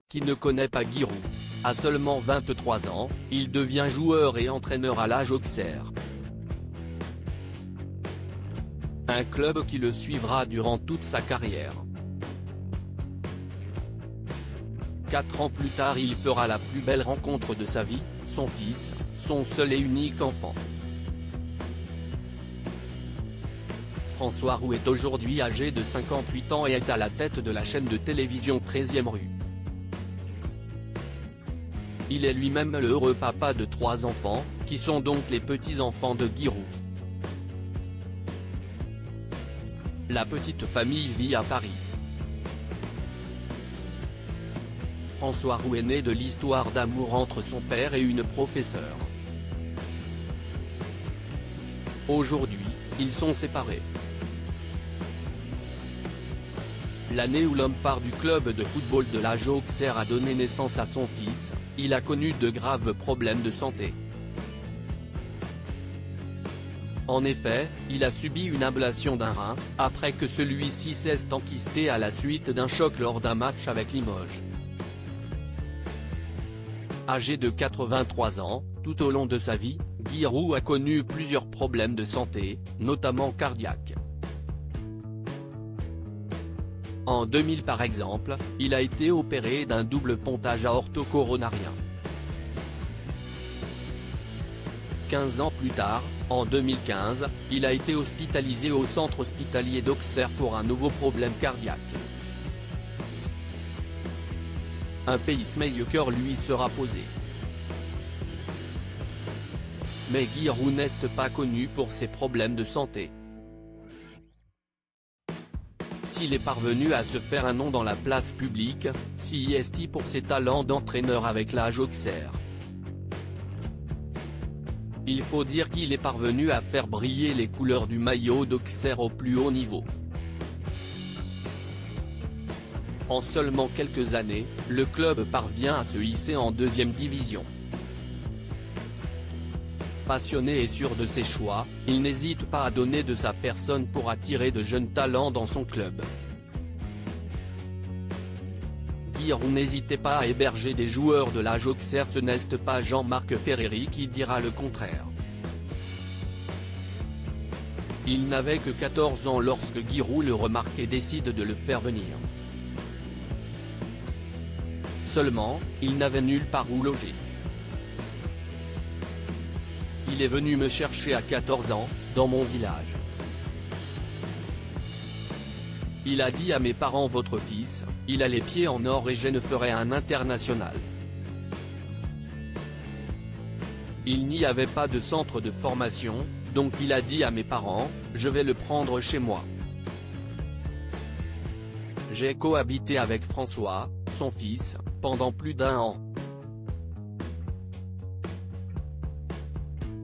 Qui ne connaît pas Giroud? À seulement 23 ans, il devient joueur et entraîneur à l'AJ Auxerre. Un club qui le suivra durant toute sa carrière. 4 ans plus tard, il fera la plus belle rencontre de sa vie, son fils, son seul et unique enfant. François Roux est aujourd'hui âgé de 58 ans et est à la tête de la chaîne de télévision 13e rue. Il est lui-même le heureux papa de 3 enfants, qui sont donc les petits-enfants de Giroud. La petite famille vit à Paris. François Roux est né de l'histoire d'amour entre son père et une professeure. Aujourd'hui, ils sont séparés. L'année où l'homme phare du club de football de l'AJ Auxerre a donné naissance à son fils, il a connu de graves problèmes de santé. En effet, il a subi une ablation d'un rein, après que celui-ci s'est enquisté à la suite d'un choc lors d'un match avec Limoges. Âgé de 83 ans, tout au long de sa vie, Giroud a connu plusieurs problèmes de santé, notamment cardiaques. En 2000 par exemple, il a été opéré d'un double pontage aorto-coronarien. 15 ans plus tard, en 2015, il a été hospitalisé au centre hospitalier d'Auxerre pour un nouveau problème cardiaque. Un pacemaker lui sera posé. Mais Giroud n'est pas connu pour ses problèmes de santé. S'il est parvenu à se faire un nom dans la place publique, c'est pour ses talents d'entraîneur avec l'AJ Auxerre. Il faut dire qu'il est parvenu à faire briller les couleurs du maillot d'Auxerre au plus haut niveau. En seulement quelques années, le club parvient à se hisser en 2e division. Passionné et sûr de ses choix, il n'hésite pas à donner de sa personne pour attirer de jeunes talents dans son club. Giroud n'hésitait pas à héberger des joueurs de l'AJ Auxerre, ce n'est pas Jean-Marc Ferreri qui dira le contraire. Il n'avait que 14 ans lorsque Giroud le remarque et décide de le faire venir. Seulement, il n'avait nulle part où loger. Il est venu me chercher à 14 ans, dans mon village. Il a dit à mes parents: votre fils, il a les pieds en or et je ne ferai un international. Il n'y avait pas de centre de formation, donc il a dit à mes parents, je vais le prendre chez moi. J'ai cohabité avec François, son fils, pendant plus d'1 an.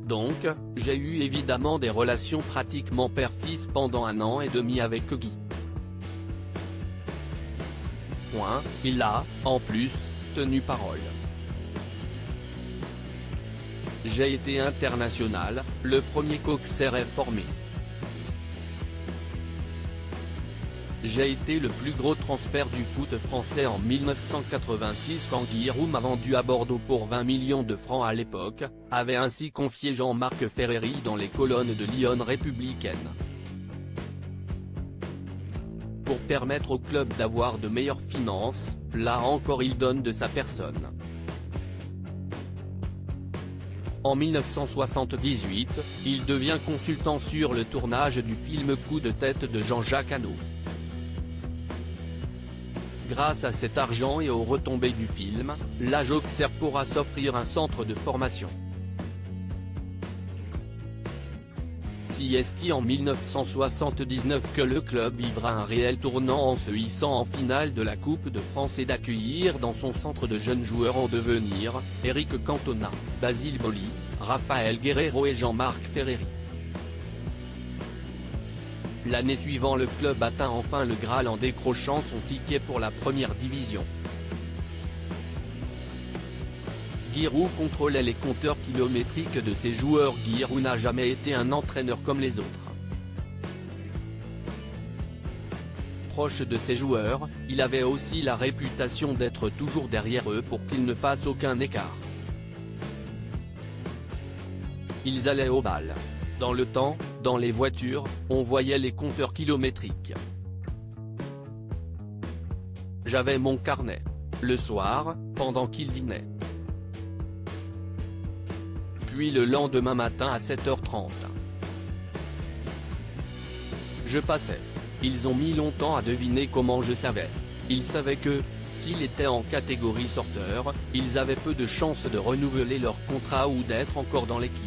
Donc, j'ai eu évidemment des relations pratiquement père-fils pendant 1 an et demi avec Guy. Il a, en plus, tenu parole. J'ai été international, le premier qu'Auxerre ait formé. J'ai été le plus gros transfert du foot français en 1986 quand Giroud m'a vendu à Bordeaux pour 20 millions de francs à l'époque, avait ainsi confié Jean-Marc Ferreri dans les colonnes de Lyon Républicaine. Pour permettre au club d'avoir de meilleures finances, là encore il donne de sa personne. En 1978, il devient consultant sur le tournage du film Coup de tête de Jean-Jacques Hano. Grâce à cet argent et aux retombées du film, l'AJ Auxerre pourra s'offrir un centre de formation. C'est en 1979 que le club vivra un réel tournant en se hissant en finale de la Coupe de France et d'accueillir dans son centre de jeunes joueurs en devenir, Eric Cantona, Basile Boli, Raphaël Guerreiro et Jean-Marc Ferreri. L'année suivante, le club atteint enfin le Graal en décrochant son ticket pour la première division. Giroud contrôlait les compteurs kilométriques de ses joueurs. Giroud n'a jamais été un entraîneur comme les autres. proche de ses joueurs, il avait aussi la réputation d'être toujours derrière eux pour qu'ils ne fassent aucun écart. Ils allaient au bal. Dans le temps, dans les voitures, on voyait les compteurs kilométriques. J'avais mon carnet. Le soir, pendant qu'ils dînaient. Puis le lendemain matin à 7h30. Je passais. Ils ont mis longtemps à deviner comment je savais. Ils savaient que, s'il était en catégorie sorteur, ils avaient peu de chances de renouveler leur contrat ou d'être encore dans l'équipe.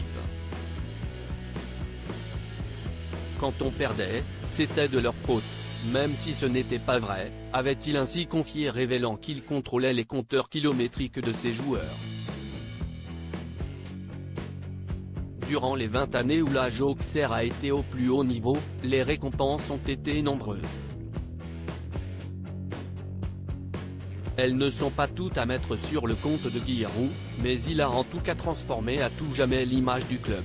Quand on perdait, c'était de leur faute, même si ce n'était pas vrai, avait-il ainsi confié, révélant qu'il contrôlait les compteurs kilométriques de ses joueurs. Durant les 20 années où la Auxerre a été au plus haut niveau, les récompenses ont été nombreuses. Elles ne sont pas toutes à mettre sur le compte de Giroud, mais il a en tout cas transformé à tout jamais l'image du club.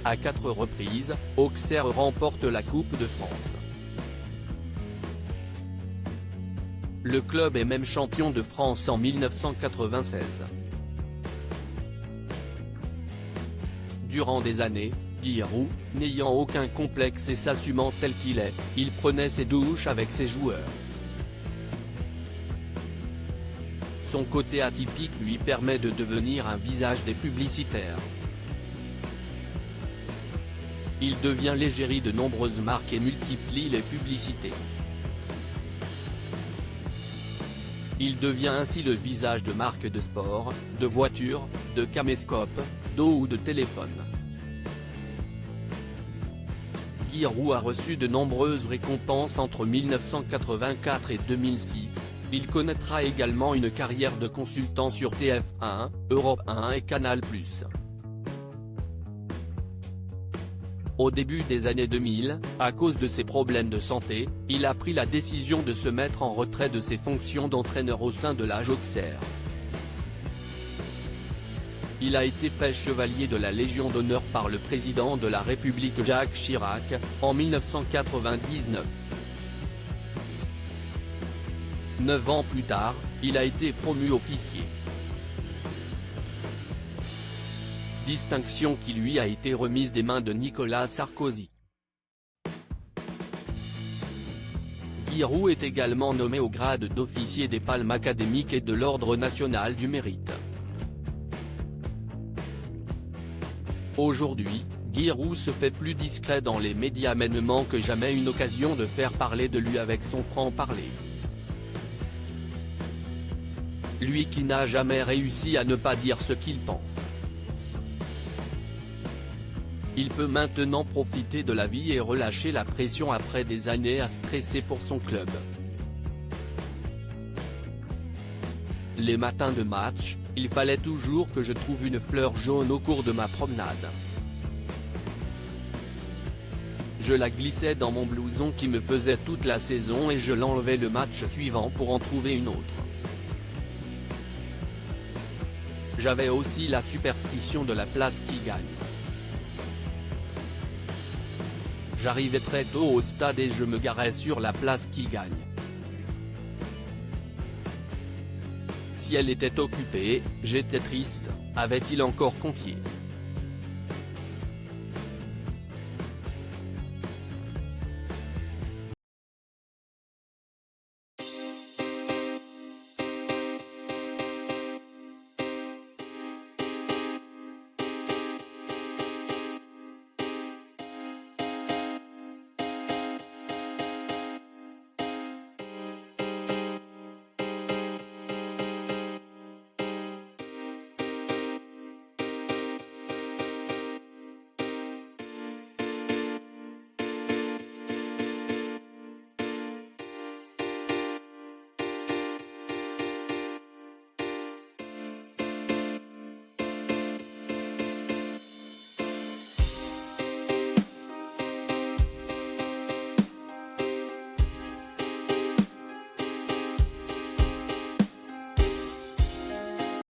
À 4 reprises, Auxerre remporte la Coupe de France. Le club est même champion de France en 1996. Durant des années, Giroud, n'ayant aucun complexe et s'assumant tel qu'il est, il prenait ses douches avec ses joueurs. Son côté atypique lui permet de devenir un visage des publicitaires. Il devient l'égérie de nombreuses marques et multiplie les publicités. Il devient ainsi le visage de marques de sport, de voitures, de caméscopes, d'eau ou de téléphone. Giroud a reçu de nombreuses récompenses entre 1984 et 2006, il connaîtra également une carrière de consultant sur TF1, Europe 1 et Canal+. Au début des années 2000, à cause de ses problèmes de santé, il a pris la décision de se mettre en retrait de ses fonctions d'entraîneur au sein de la Auxerre. Il a été fait chevalier de la Légion d'honneur par le président de la République Jacques Chirac, en 1999. 9 ans plus tard, il a été promu officier. Distinction qui lui a été remise des mains de Nicolas Sarkozy. Giroud est également nommé au grade d'officier des Palmes académiques et de l'Ordre national du mérite. Aujourd'hui, Giroud se fait plus discret dans les médias mais ne manque que jamais une occasion de faire parler de lui avec son franc-parler. Lui qui n'a jamais réussi à ne pas dire ce qu'il pense. Il peut maintenant profiter de la vie et relâcher la pression après des années à stresser pour son club. Les matins de match, il fallait toujours que je trouve une fleur jaune au cours de ma promenade. Je la glissais dans mon blouson qui me faisait toute la saison et je l'enlevais le match suivant pour en trouver une autre. J'avais aussi la superstition de la place qui gagne. J'arrivais très tôt au stade et je me garais sur la place qui gagne. Si elle était occupée, j'étais triste, avait-il encore confié.